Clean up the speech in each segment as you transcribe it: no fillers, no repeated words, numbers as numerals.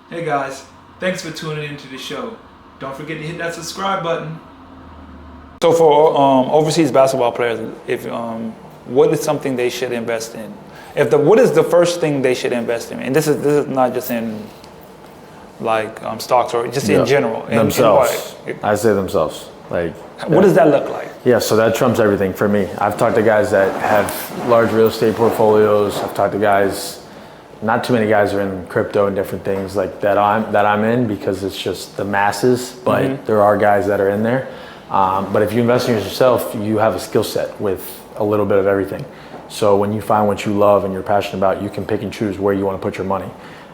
Hey guys, thanks for tuning into the show. Don't forget to hit that subscribe button. So for overseas basketball players, if what is something they should invest in? What is the first thing they should invest in? And this is not just in like stocks or just in general. Themselves. I say themselves. What does that look like? Yeah, so that trumps everything for me. I've talked to guys that have large real estate portfolios. I've talked to guys. Not too many guys are in crypto and different things like that I'm in because it's just the masses, but there are guys that are in there. But if you invest in yourself, you have a skill set with a little bit of everything. So when you find what you love and you're passionate about, you can pick and choose where you want to put your money.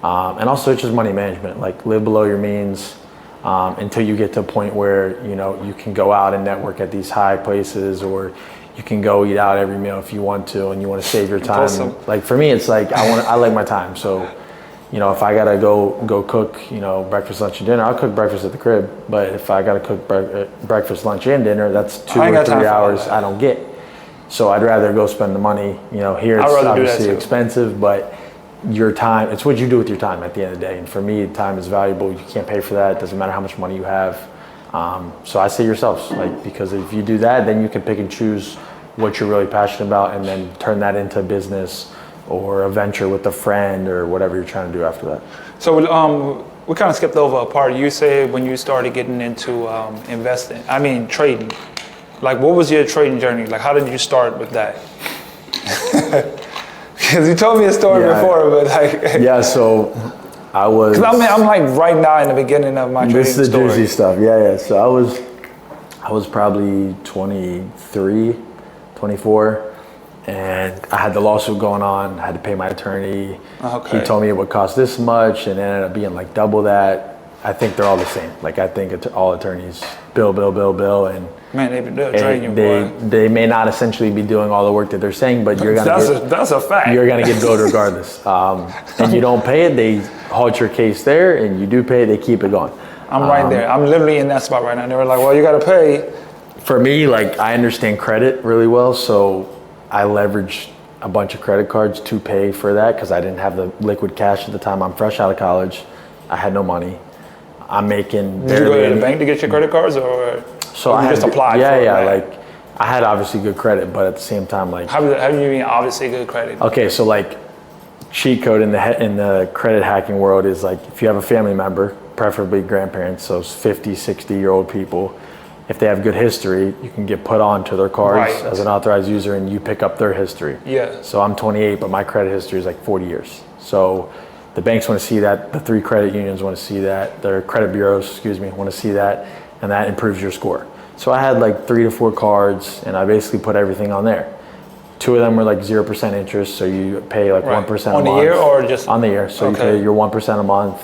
And also it's just money management, like live below your means until you get to a point where, you know, you can go out and network at these high places, or you can go eat out every meal if you want to, and you want to save your time. Awesome. Like for me, it's like I like my time. So, you know, if I gotta go cook, you know, breakfast, lunch, and dinner, I'll cook breakfast at the crib. But if I gotta cook breakfast, lunch, and dinner, that's 2 or 3 hours I don't get. So I'd rather go spend the money. You know, here it's obviously expensive, but your time, it's what you do with your time at the end of the day. And for me, time is valuable. You can't pay for that. It doesn't matter how much money you have. So I say yourselves, like, because if you do that, then you can pick and choose what you're really passionate about and then turn that into business or a venture with a friend or whatever you're trying to do after that. So we kind of skipped over a part. You said when you started getting into trading. Like, what was your trading journey? Like, how did you start with that? Because you told me a story before, but like... Yeah, so I was... Because I'm like right now in the beginning of my trading story. This is the juicy stuff, yeah. So I was probably 23, 24, and I had the lawsuit going on. I had to pay my attorney. Okay. He told me it would cost this much, and it ended up being like double that. I think they're all the same. Like, I think all attorneys bill, and man, they're trading you. They may not essentially be doing all the work that they're saying, but you're gonna that's a fact. You're gonna get billed regardless. And you don't pay it, they halt your case there, and you do pay it, they keep it going. I'm right there. I'm literally in that spot right now. They were like, well, you gotta pay. For me, like, I understand credit really well, so I leveraged a bunch of credit cards to pay for that because I didn't have the liquid cash at the time. I'm fresh out of college. I had no money. I'm making. Did you go to the bank to get your credit cards, or so I just applied? Yeah. Like, I had obviously good credit, but at the same time, like, how do you mean obviously good credit? Okay, so like, cheat code in the credit hacking world is like, if you have a family member, preferably grandparents, so 50, 60-year-old people, if they have good history, you can get put onto their cards as an authorized user, and you pick up their history. Yeah. So I'm 28, but my credit history is like 40 years. So the banks want to see that, the 3 credit unions want to see that, their credit bureaus, want to see that, and that improves your score. So I had like 3 to 4 cards, and I basically put everything on there. 2 of them were like 0% interest, so you pay like 1% a month. On the year or just? On the year, so you pay your 1% a month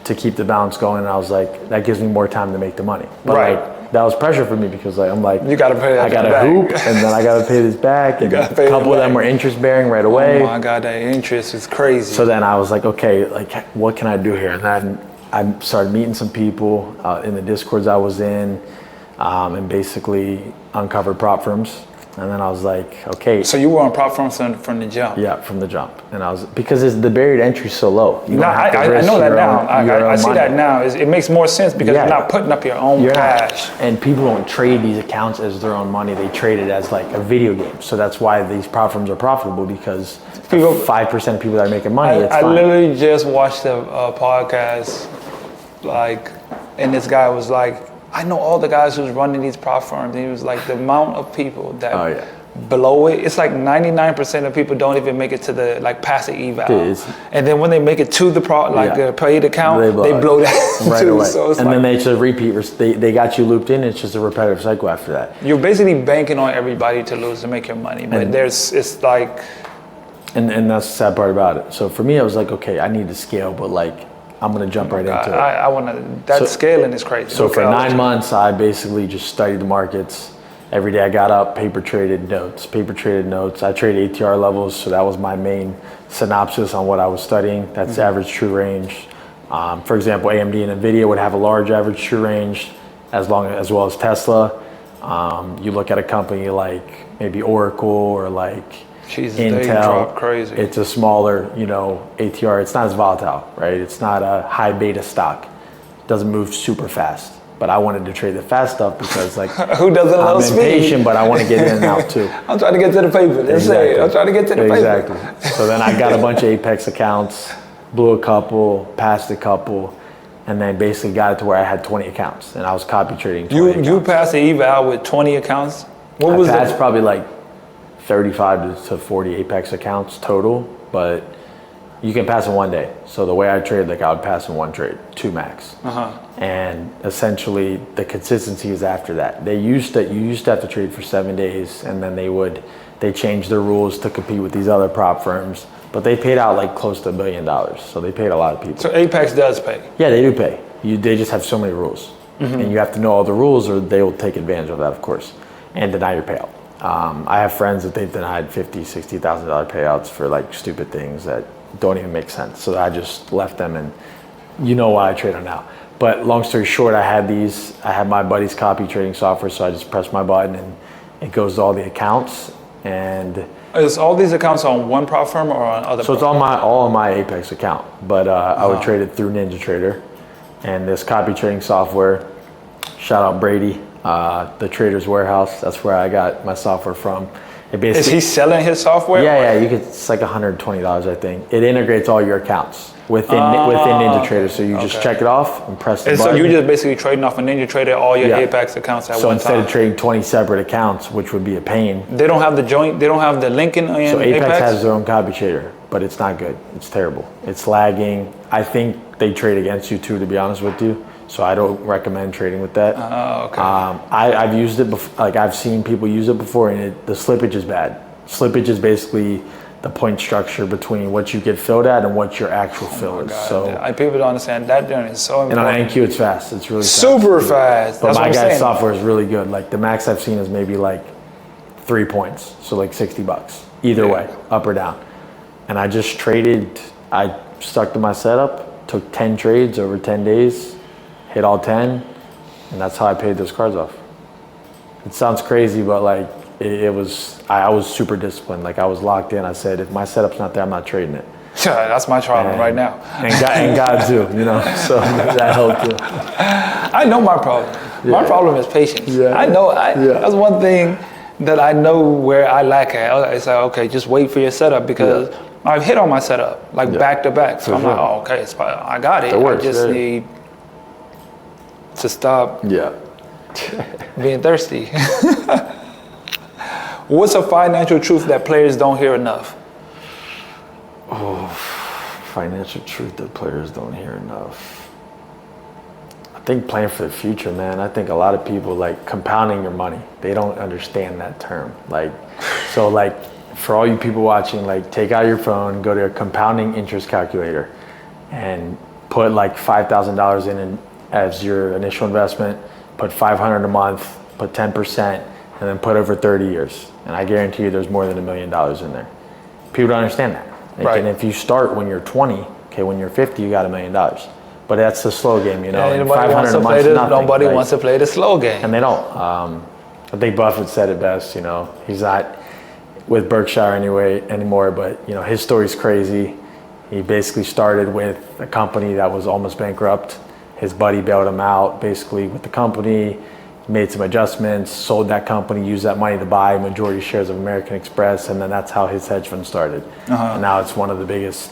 to keep the balance going, and I was like, that gives me more time to make the money. But like, that was pressure for me because like, I'm like, you gotta pay that. I gotta hoop, and then I gotta pay this back, and a couple of them were interest bearing right away. Oh my God, that interest is crazy. So then I was like, okay, like, what can I do here? And then I started meeting some people in the Discords I was in, and basically uncovered prop firms. And then I was like, okay. So you were on prop firms from the jump? Yeah, from the jump. And because the barrier to entry is so low. You I know that now. I see that now. It makes more sense because you're not putting up your own cash. And people don't trade these accounts as their own money. They trade it as like a video game. So that's why these prop firms are profitable, because 5% of people that are making money, it's fine. I literally just watched a podcast, and this guy was like, I know all the guys who's running these prop firms. And he was like, the amount of people that below it, it's like 99% of people don't even make it to the past the eval. And then when they make it to the paid account, they blow that right too. away. So and then they just repeat. They got you looped in. It's just a repetitive cycle after that. You're basically banking on everybody to lose to make your money. But And that's the sad part about it. So for me, I was like, okay, I need to scale, but like, I'm gonna jump right into it. I want to. Scaling is crazy. So for 9 months, I basically just studied the markets. Every day I got up, paper traded notes. I traded ATR levels, so that was my main synopsis on what I was studying. That's average true range. For example, AMD and NVIDIA would have a large average true range, as well as Tesla. You look at a company like maybe Oracle or like Jesus, they drop crazy. It's a smaller, ATR. It's not as volatile, right? It's not a high beta stock. It doesn't move super fast. But I wanted to trade the fast stuff because, like, who doesn't love speed? I'm impatient, but I want to get in and out too. I'm trying to get to the paper. Exactly. I'm trying to get to the paper. Exactly. So then I got a bunch of Apex accounts, blew a couple, passed a couple, and then basically got it to where I had 20 accounts, and I was copy trading 20 accounts. You passed the eval with 20 accounts? What was it? I passed probably like 35 to 40 Apex accounts total, but you can pass in one day. So the way I trade, like I would pass in one trade, 2 max. And essentially the consistency is after that. You used to have to trade for 7 days, and then they changed their rules to compete with these other prop firms, but they paid out like close to $1 billion. So they paid a lot of people. So Apex does pay? Yeah, they do pay. They just have so many rules. And you have to know all the rules, or they will take advantage of that, of course, and deny your payout. I have friends that they've denied $50,000, $60,000 payouts for like stupid things that don't even make sense. So I just left them, and you know why I trade on now. But long story short, I had my buddy's copy trading software, so I just press my button and it goes to all the accounts. And is all these accounts on one prop firm or on other? So it's all on my Apex account, but I would trade it through NinjaTrader, and this copy trading software. Shout out Brady, the Trader's Warehouse. That's where I got my software from. Is he selling his software? Yeah. It's like $120, I think. It integrates all your accounts within NinjaTrader. So you just check it off and press the button. So you're just basically trading off of NinjaTrader all your Apex accounts at one time. So instead of trading 20 separate accounts, which would be a pain. They don't have the link in Apex? So Apex has their own copy trader, but it's not good. It's terrible. It's lagging. I think they trade against you too, to be honest with you. So I don't recommend trading with that. I've used it before. Like I've seen people use it before, and the slippage is bad. Slippage is basically the point structure between what you get filled at and what your actual fill is. So people don't understand that journey is so important. And on NQ it's fast. It's really fast. Super fast. But my guy's software is really good. Like the max I've seen is maybe like 3 points, so like $60 either way, up or down. And I just traded. I stuck to my setup, took 10 trades over 10 days. Hit all 10, and that's how I paid those cards off. It sounds crazy, but like I was super disciplined. Like I was locked in. I said, if my setup's not there, I'm not trading it. Yeah, that's my problem right now. And God too, so that helped too. I know my problem. My problem is patience. I know. That's one thing that I know where I lack at. I say, okay, just wait for your setup, because I've hit on my setup like back to back. So I'm like, oh, okay, I got it. I just need to stop being thirsty. What's a financial truth that players don't hear enough? Oh, financial truth that players don't hear enough. I think plan for the future, man. I think a lot of people like compounding your money. They don't understand that term. So for all you people watching, like take out your phone, go to a compounding interest calculator, and put like $5,000 in as your initial investment, put $500 a month, put 10%, and then put over 30 years. And I guarantee you there's more than $1 million in there. People don't understand that. And if you start when you're 20, when you're 50, you got $1 million. But that's the slow game, And 500 a month is nothing. Nobody wants to play the slow game. And they don't. I think Buffett said it best, he's not with Berkshire anymore, but his story's crazy. He basically started with a company that was almost bankrupt. His buddy bailed him out basically with the company, made some adjustments, sold that company, used that money to buy majority shares of American Express, and then that's how his hedge fund started. And now it's one of the biggest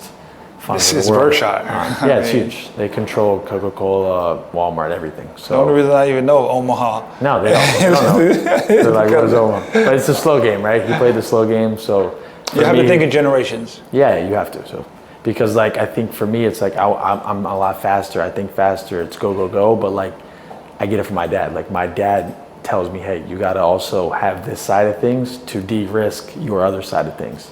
funds in the world. Berkshire. It's huge. They control Coca-Cola, Walmart, everything. So the only reason I even know Omaha. No, they don't know. They're like, what is Omaha? But it's a slow game, right? He played the slow game, so you have to think in generations. Yeah, you have to. So. Because I think for me, it's like I'm a lot faster. I think faster. It's go, go, go. But I get it from my dad. Like my dad tells me, hey, you got to also have this side of things to de-risk your other side of things.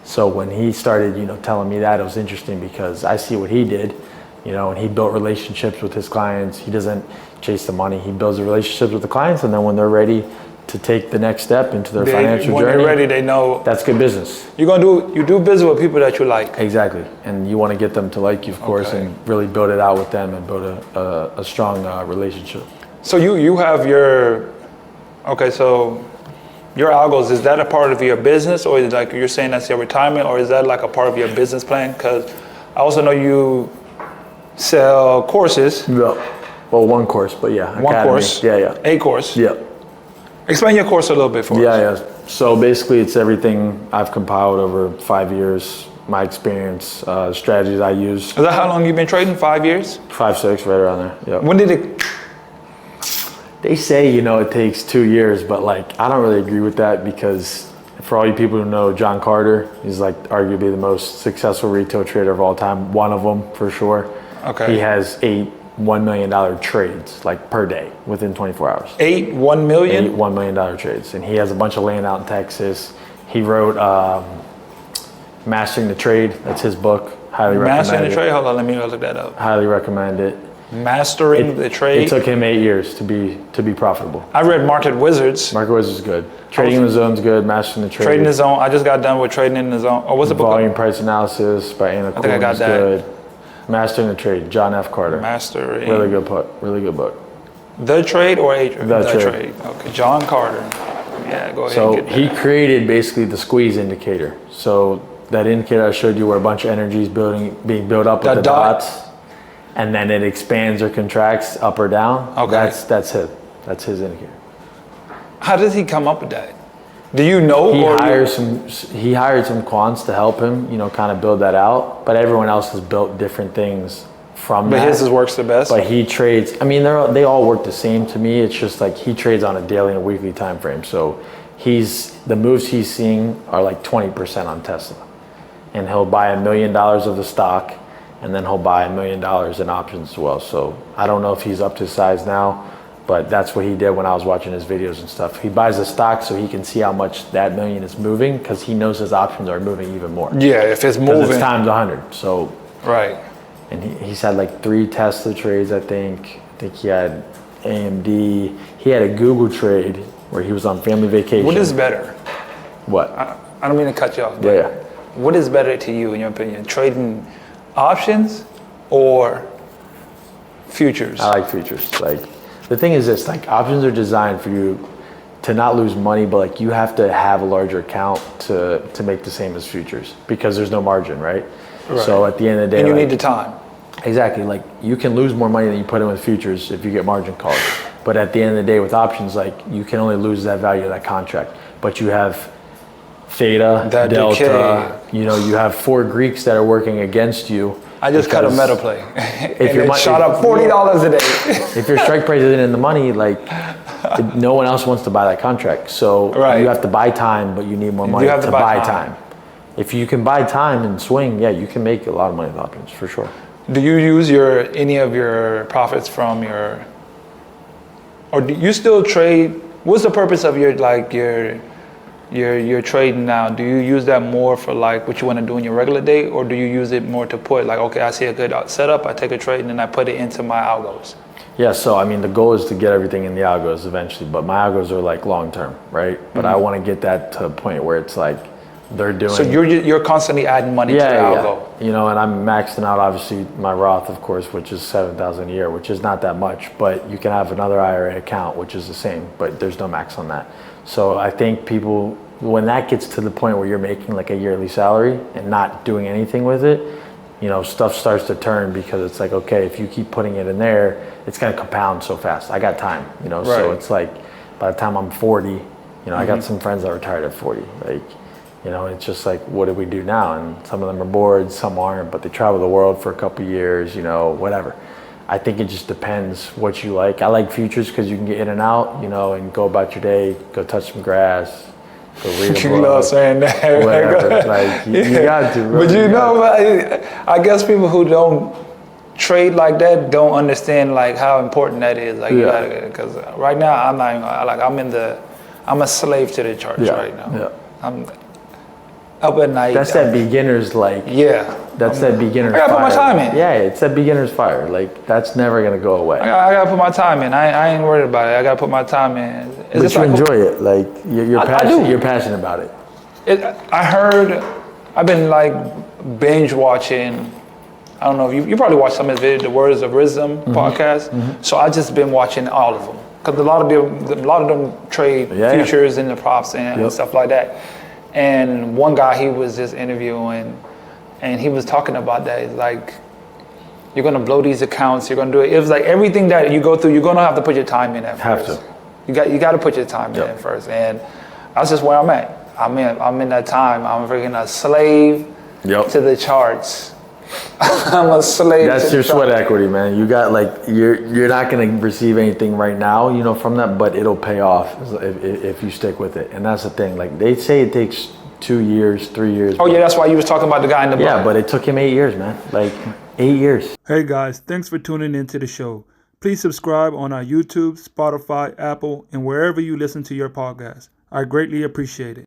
So when he started, telling me that, it was interesting because I see what he did, and he built relationships with his clients. He doesn't chase the money. He builds the relationships with the clients, and then when they're ready to take the next step into their financial journey. When they're ready, they know. That's good business. You do business with people that you like. Exactly. And you want to get them to like you, of course, and really build it out with them and build a strong relationship. So you have your, so your algos, is that a part of your business, or is it like you're saying that's your retirement, or is that like a part of your business plan? Because I also know you sell courses. Yeah. Well, one course, but yeah. One Academy. course. Yeah. A course. Yeah. Explain your course a little bit for us. Yeah. So basically, it's everything I've compiled over 5 years, my experience, strategies I use. Is that how long you've been trading? 5 years? 5, 6, right around there. Yeah. When did it? They say, it takes 2 years, but like, I don't really agree with that, because for all you people who know John Carter, he's like arguably the most successful retail trader of all time. One of them for sure. Okay. He has 8 $1 million trades like per day within 24 hours. 8 $1 million? 8 $1 million trades. And he has a bunch of land out in Texas. He wrote Mastering the Trade. That's his book. Highly recommend it. Mastering the Trade? Hold on, let me look that up. Highly recommend it. Mastering the Trade? It took him 8 years to be profitable. I read Market Wizards. Market Wizards is good. Trading in the Zone's good. Mastering the Trade. Trading in the Zone. I just got done with Trading in the Zone. Oh, what's the book? Volume Price Analysis by Anna Coulter. I got that. Good. Mastering the Trade, John F. Carter. Mastering. Really good book. Really good book. The Trade or A Trade? The Trade. Okay, John Carter. Yeah, go ahead. So he created basically the squeeze indicator. So that indicator I showed you where a bunch of energy is being built up with the dots, and then it expands or contracts up or down. Okay. That's him. That's his indicator. How does he come up with that? Do you know? He hired some quants to help him, kind of build that out. But everyone else has built different things from that. But his works the best. But he trades. I mean, they all work the same to me. It's just like he trades on a daily and weekly time frame. So the moves he's seeing are like 20% on Tesla, and he'll buy $1 million of the stock, and then he'll buy $1 million in options as well. So I don't know if he's up to size now, but that's what he did when I was watching his videos and stuff. He buys the stock so he can see how much that million is moving, because he knows his options are moving even more. Yeah, if it's moving. It's times 100. So right. And he's had like 3 Tesla trades, I think. I think he had AMD. He had a Google trade where he was on family vacation. What is better? What? I don't mean to cut you off. But Yeah. What is better to you, in your opinion? Trading options or futures? I like futures. Like, the thing is this, like, options are designed for you to not lose money, but like you have to have a larger account to make the same as futures, because there's no margin, right? So at the end of the day, and you need the time. Exactly. Like, you can lose more money than you put in with futures if you get margin calls. But at the end of the day, with options, like, you can only lose that value of that contract. But you have theta, that delta, decay. You have 4 Greeks that are working against you. I just cut a meta play. If it shot up $40 a day. If your strike price isn't in the money, like, no one else wants to buy that contract. So you have to buy time, but you need more money to buy time. If you can buy time and swing, yeah, you can make a lot of money with options for sure. Do you use any of your profits from or do you still trade? What's the purpose of your trading now? Do you use that more for like what you want to do in your regular day, or do you use it more to put like, okay, I see a good setup, I take a trade and then I put it into my algos? Yeah, so I mean, the goal is to get everything in the algos eventually, but my algos are like long term, right? But I want to get that to a point where it's like they're doing. So you're constantly adding money to the algo. Yeah. And I'm maxing out obviously my Roth, of course, which is $7,000 a year, which is not that much. But you can have another IRA account, which is the same, but there's no max on that. So I think people, when that gets to the point where you're making like a yearly salary and not doing anything with it, stuff starts to turn, because it's like, okay, if you keep putting it in there, it's going to compound so fast. I got time, Right. So it's like by the time I'm 40, I got some friends that retired at 40, like. It's just like, what do we do now? And some of them are bored, some aren't, but they travel the world for a couple of years, whatever. I think it just depends what you like. I like futures because you can get in and out, and go about your day, go touch some grass, go read a book. You love saying that. Whatever. Like, you got to. Bro. But I guess people who don't trade like that don't understand like how important that is. Like, because right now I'm not even I'm a slave to the charts right now. Yeah. I'm up at night. That's that beginner's like. Yeah. That's that beginner's fire. I gotta put my time in. Yeah, it's that beginner's fire. Like, that's never gonna go away. I gotta put my time in. I ain't worried about it. I gotta put my time in. But you enjoy it. Like, you're passionate. You're passionate about it. I've been like binge watching. I don't know if you probably watched some of the Words of Wisdom podcast. So I just been watching all of them. because a lot of them trade futures and the props and stuff like that. And one guy he was just interviewing, and he was talking about that. It's like, you're gonna blow these accounts. You're gonna do it. It was like everything that you go through, you're gonna have to put your time in at first. Have to. You got to put your time in first. And that's just where I'm at. I'm in that time. I'm freaking a slave to the charts. I'm a slave. That's your sweat equity, man. You got like you're not gonna receive anything right now, you know, from that, but it'll pay off if you stick with it. And that's the thing. Like they say it takes 2 years, 3 years. Oh yeah, that's why you was talking about the guy in the book. Yeah, but it took him 8 years, man. Like 8 years. Hey guys, thanks for tuning into the show. Please subscribe on our YouTube, Spotify, Apple, and wherever you listen to your podcast. I greatly appreciate it.